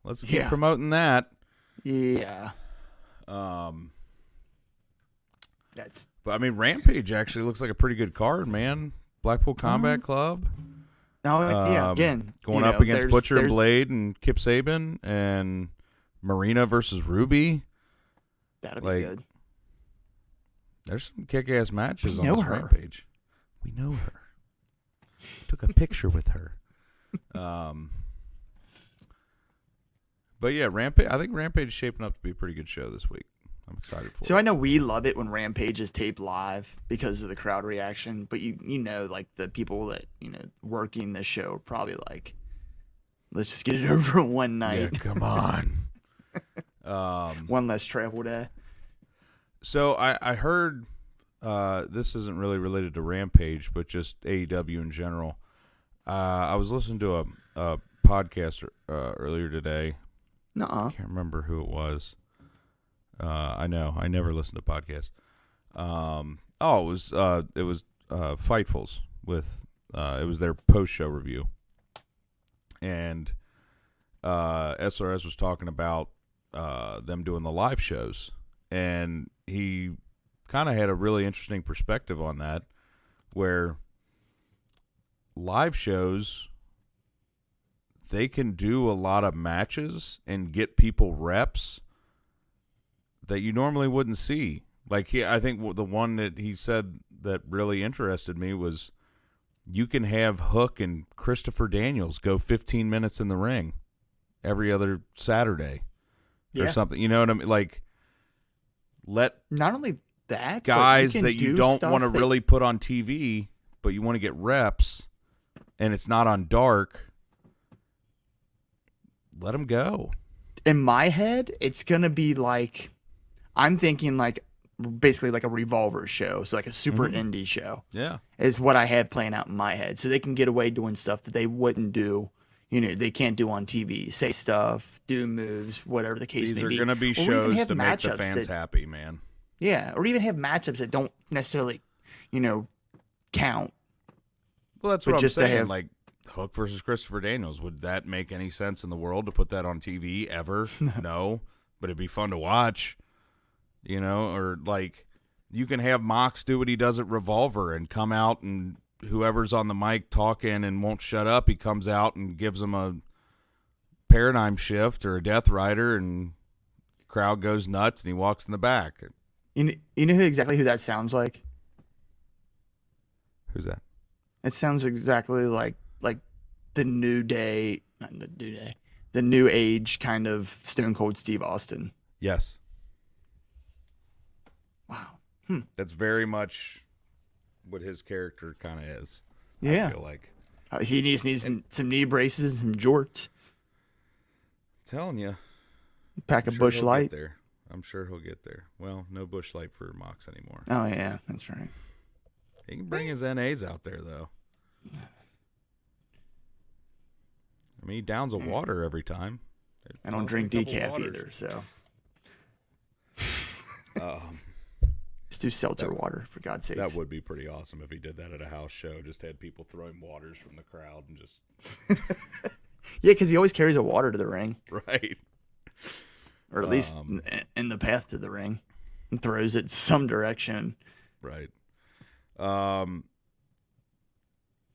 Let's keep promoting that. Yeah. But I mean, Rampage actually looks like a pretty good card, man. Blackpool Combat Club. Oh yeah, again going up against Butcher and Blade and Kip Sabian and Marina versus Ruby. That'll be good. There's some kick-ass matches on this Rampage. We know her. Took a picture with her. But yeah, Rampage. I think Rampage is shaping up to be a pretty good show this week. I'm excited for it. So I know we love it when Rampage is taped live because of the crowd reaction, but like the people that working the show are probably like, let's just get it over in one night. Yeah, come on. One less travel day. So I heard this isn't really related to Rampage, but just AEW in general. I was listening to a podcast earlier today. Nuh-uh. I can't remember who it was. I know. I never listen to podcasts. It was Fightfuls with it was their post-show review. And SRS was talking about them doing the live shows, and he kind of had a really interesting perspective on that, where live shows, they can do a lot of matches and get people reps that you normally wouldn't see. Like I think the one that he said that really interested me was, you can have Hook and Christopher Daniels go 15 minutes in the ring every other Saturday or something. You know what I mean? Like, let not only that, guys but that you don't want to really put on TV, but you want to get reps, and it's not on dark, let them go. In my head, it's going to be like, I'm thinking like basically like a Revolver show. So like a super indie show. Yeah. Is what I had playing out in my head. So they can get away doing stuff that they wouldn't do. You know, they can't do on TV. Say stuff, do moves, whatever the case may be. These are going to be Or even shows have to make the matchups fans that- happy, man. Yeah. Or even have matchups that don't necessarily, count. Well, that's But what I'm just to saying. have- Like, Hook versus Christopher Daniels. Would that make any sense in the world to put that on TV ever? No. But it'd be fun to watch. Or like, you can have Mox do what he does at Revolver and come out, and whoever's on the mic talking and won't shut up, he comes out and gives them a paradigm shift or a Death Rider, and crowd goes nuts, and he walks in the back. You know exactly who that sounds like? Who's that? It sounds exactly like the New Day, not the New Age kind of Stone Cold Steve Austin. Yes. Wow. That's very much what his character kind of is. Yeah. I feel like. He needs some knee braces and some jorts. Telling you. Pack a Bush Light. There. I'm sure he'll get there. Well, no Bush Light for Mox anymore. Oh, yeah. That's right. He can bring his NAs out there, though. I mean, he downs a water every time. I don't drink decaf either, so. Just do seltzer water, for God's sake. That would be pretty awesome if he did that at a house show. Just had people throwing waters from the crowd and just... Yeah, because he always carries a water to the ring. Right. Or at least in the path to the ring. And throws it some direction. Right.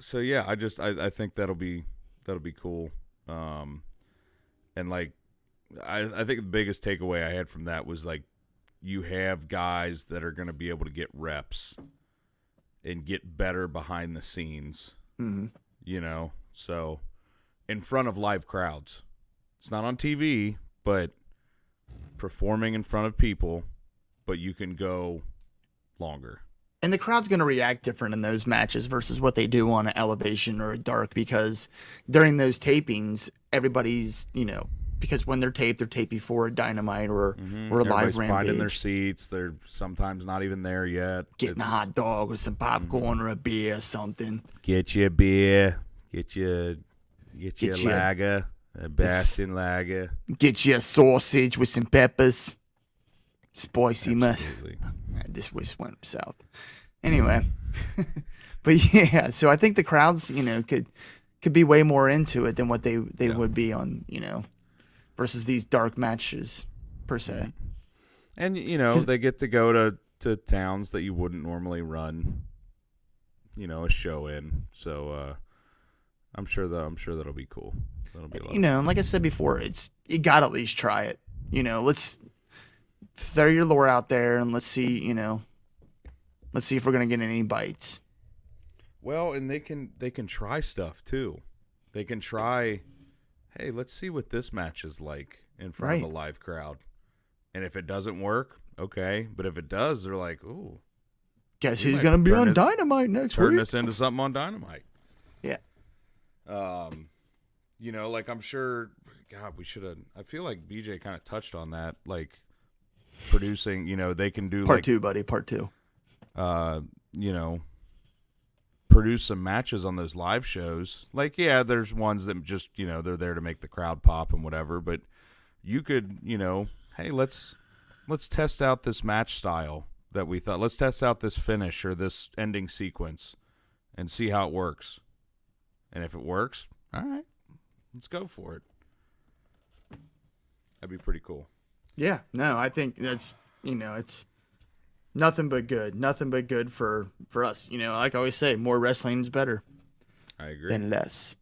So yeah, I think that'll be cool. And like, I think the biggest takeaway I had from that was like, you have guys that are going to be able to get reps and get better behind the scenes. Mm-hmm. So in front of live crowds. It's not on TV, but performing in front of people, but you can go longer. And the crowd's going to react different in those matches versus what they do on an Elevation or a Dark, because during those tapings, everybody's, because when they're taped before a Dynamite or a live Rampage. Finding their seats. They're sometimes not even there yet. Getting a hot dog or some popcorn or a beer or something. Get you a beer. Get you a lager. A Bastion lager. Get you a sausage with some peppers. Spicy must. This just went south. Anyway. But yeah, so I think the crowds, could be way more into it than what they would be on, versus these dark matches per se. And they get to go to towns that you wouldn't normally run, a show in. So I'm sure that'll be cool. That'll be a lot and like I said before, you got to at least try it. Let's throw your lure out there and let's see if we're gonna get any bites. Well, and they can try stuff too. They can try, hey, let's see what this match is like in front of a live crowd. And if it doesn't work, okay. But if it does, they're like, ooh. Guess who's gonna be on Dynamite next week? Turn this into something on Dynamite. Yeah. Like I'm sure, God, we should have. I feel like BJ kind of touched on that, like producing. They can do part 2, buddy. Part 2. produce some matches on those live shows. Like, yeah, there's ones that just, they're there to make the crowd pop and whatever, but you could, hey, let's test out this match style that we thought. Let's test out this finish or this ending sequence and see how it works. And if it works, all right, let's go for it. That'd be pretty cool. Yeah, no, I think that's, it's nothing but good for us. Like I always say, more wrestling is better I agree. than less.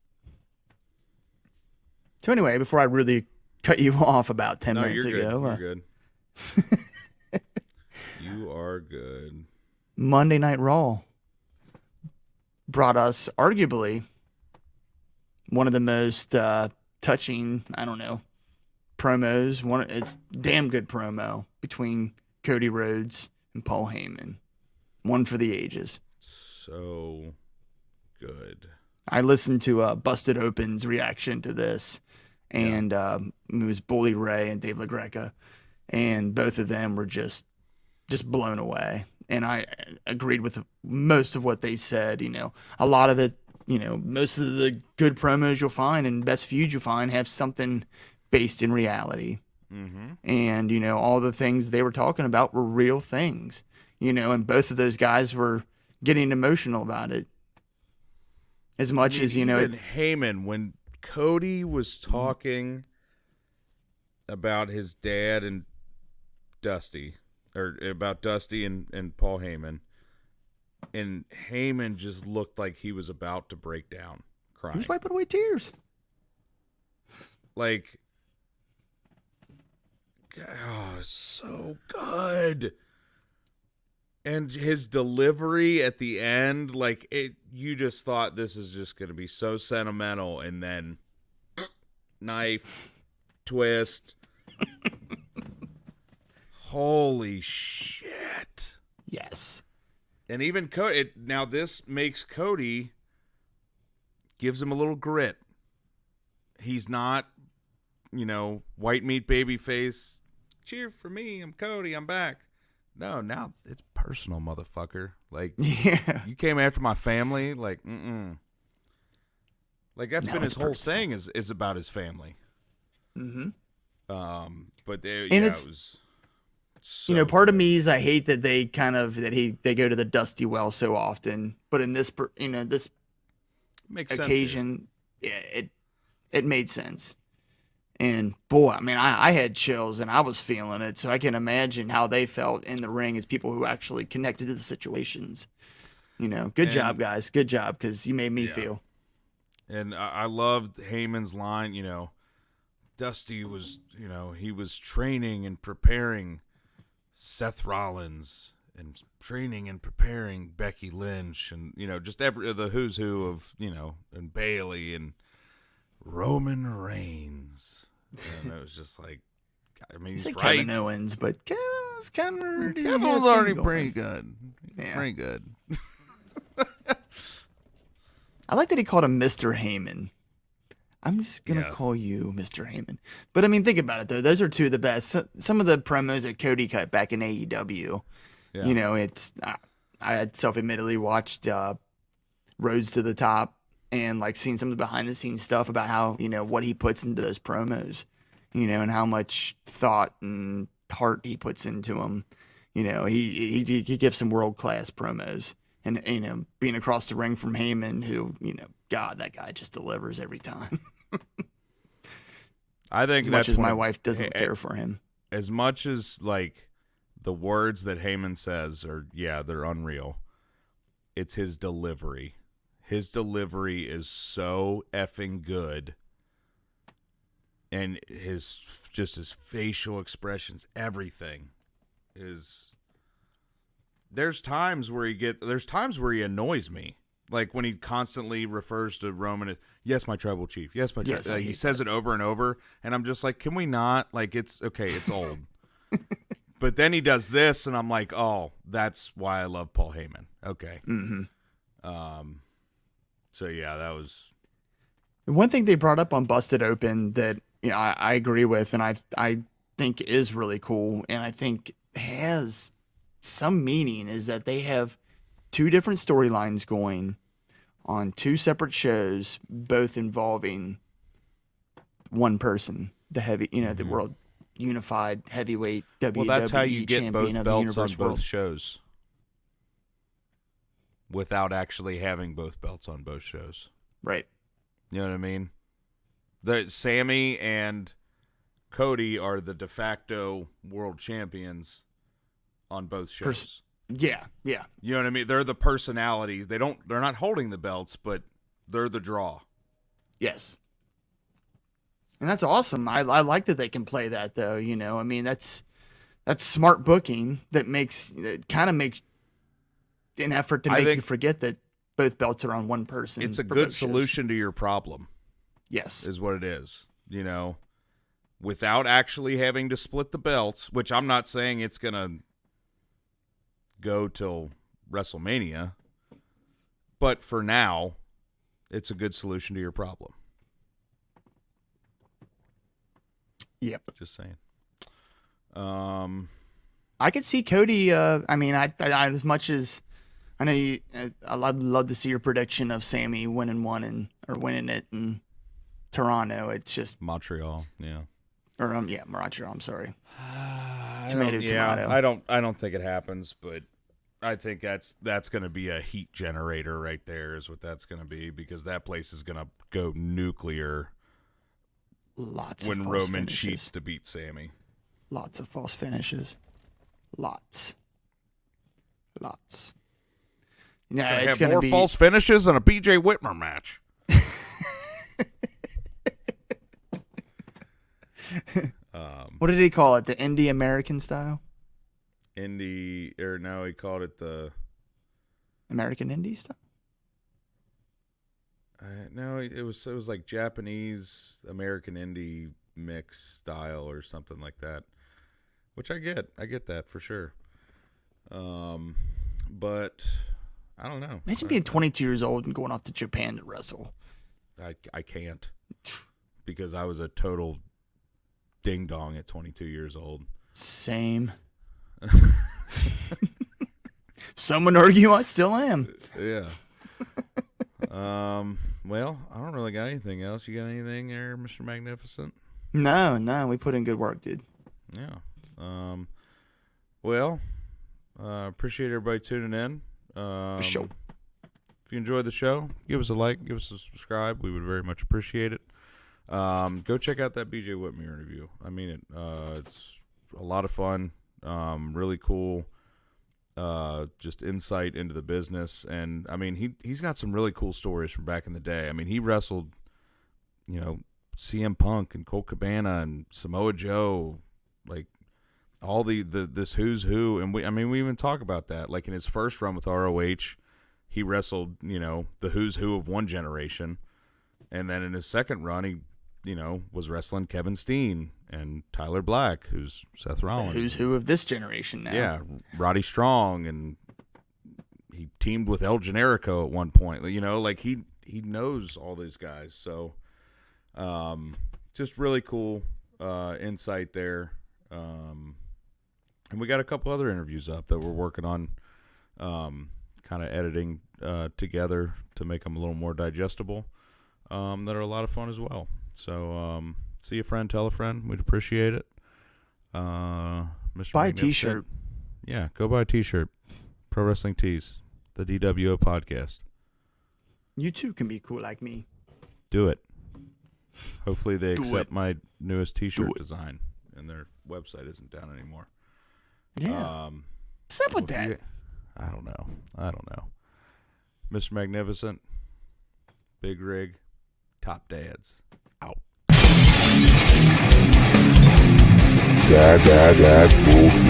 So anyway, before I really cut you off about 10 minutes you're ago. Good. You are good. Monday Night Raw brought us arguably one of the most touching, promos. It's damn good promo between Cody Rhodes and Paul Heyman. One for the ages. So good. I listened to Busted Open's reaction to this, and it was Bully Ray and Dave LaGreca, and both of them were just blown away. And I agreed with most of what they said. A lot of it, most of the good promos you'll find and best feuds you'll find have something based in reality. Mm-hmm. And, all the things they were talking about were real things, and both of those guys were getting emotional about it. As much as, even Heyman, when Cody was talking about his dad and Dusty, or about Dusty and Paul Heyman, and Heyman just looked like he was about to break down, crying. He was wiping away tears. Like, oh, so good. And his delivery at the end, you just thought this is just going to be so sentimental, and then knife, twist. Holy shit. Yes. And even Cody, now this makes Cody, gives him a little grit. He's not, white meat baby face. Cheer for me. I'm Cody. I'm back. No, now it's personal, motherfucker. Yeah. You came after my family. Mm-mm. That's Now been his it's whole personal. thing is about his family. Mm-hmm. But And it it's, was so part of good. me is I hate that they they go to the dusty well so often, but in this, this Makes sense occasion, yeah, it made sense. And boy, I had chills and I was feeling it, so I can imagine how they felt in the ring as people who actually connected to the situations. Good job, guys. Good job, because you made me feel. And I loved Heyman's line, Dusty was, he was training and preparing Seth Rollins and training and preparing Becky Lynch and, just the who's who of, and Bailey and Roman Reigns. And it was just like, he's Like right. Kevin Owens, but Kevin's kind of Kevin was already pretty good. Yeah. Pretty good. I like that he called him Mr. Heyman. I'm just going to call you Mr. Heyman. But think about it, though. Those are two of the best. Some of the promos that Cody cut back in AEW, it's, I had self-admittedly watched Roads to the Top and seen some of the behind the scenes stuff about how, what he puts into those promos, and how much thought and heart he puts into them. He gives some world-class promos. And, being across the ring from Heyman, who, God, that guy just delivers every time. I think as much that's as my wife doesn't care for him. As much as, the words that Heyman says are, they're unreal. It's his delivery. His delivery is so effing good. And his facial expressions, everything is... There's times where he annoys me. When he constantly refers to Roman as, yes, my tribal chief. Yes, my Yes, he says it over and over. And I'm just like, can we not? It's okay. It's old. But then he does this, and I'm like, oh, that's why I love Paul Heyman. Okay. Mm-hmm. So, yeah, that was... One thing they brought up on Busted Open that I agree with, and I think is really cool, and I think has some meaning, is that they have two different storylines going on 2 separate shows, both involving one person, the the world unified heavyweight WWE Well, that's how you get champion both of the belts on Universe both World. shows without actually having both belts on both shows. Right. You know what I mean? Sammy and Cody are the de facto world champions on both shows. Yeah. You know what I mean? They're the personalities. They're not holding the belts, but they're the draw. Yes. And that's awesome. I like that they can play that, though. I mean, that's smart booking that kind of makes an effort to make you forget that both belts are on one person. It's a good solution to your problem. Yes. Is what it is. Without actually having to split the belts, which I'm not saying it's going to go till WrestleMania, but for now, it's a good solution to your problem. Yep. Just saying. I could see Cody. I mean, I as much as I know I'd love to see your prediction of Sammy winning it in Toronto. It's just Montreal, yeah. Or Montreal. I'm sorry. Tomato. I don't think it happens, but I think that's going to be a heat generator right there. Is what that's going to be, because that place is going to go nuclear. When Roman cheats to beat Sammy. Lots of false finishes. Lots. Yeah, it's going to be more false finishes than a BJ Whitmer match. What did he call it? The Indie American style? He called it the American Indie style? No, it was like Japanese American Indie mix style or something like that, which I get that for sure. But I don't know. Imagine being 22 years old and going off to Japan to wrestle. I can't, because I was a total ding dong at 22 years old. Same. Some would argue I still am. Yeah. Well, I don't really got anything else. You got anything there, Mr. Magnificent? No, we put in good work, dude. Yeah. Well, appreciate everybody tuning in. For sure. If you enjoyed the show, give us a like, give us a subscribe. We would very much appreciate it. Go check out that BJ Whitmer interview. I mean it. It's a lot of fun. Really cool. Just insight into the business, and I mean he's got some really cool stories from back in the day. I mean, he wrestled, CM Punk and Colt Cabana and Samoa Joe, like all this who's who, and we even talk about that. Like in his first run with ROH, he wrestled the who's who of one generation, and then in his second run he was wrestling Kevin Steen and Tyler Black, who's Seth Rollins. The who's who of this generation now. Yeah, Roddy Strong, and he teamed with El Generico at one point. Like he knows all these guys. So just really cool insight there. And we got a couple other interviews up that we're working on kind of editing together to make them a little more digestible, that are a lot of fun as well. So see a friend, tell a friend. We'd appreciate it. Mr. Buy a T-shirt. Yeah, go buy a T-shirt. Pro Wrestling Tees, the DWO podcast. You too can be cool like me. Do it. Hopefully they accept my newest T-shirt design, and their website isn't down anymore. Yeah. What's up with that? I don't know. Mr. Magnificent, Big Rig, Top Dads, out. Dad, bullshit.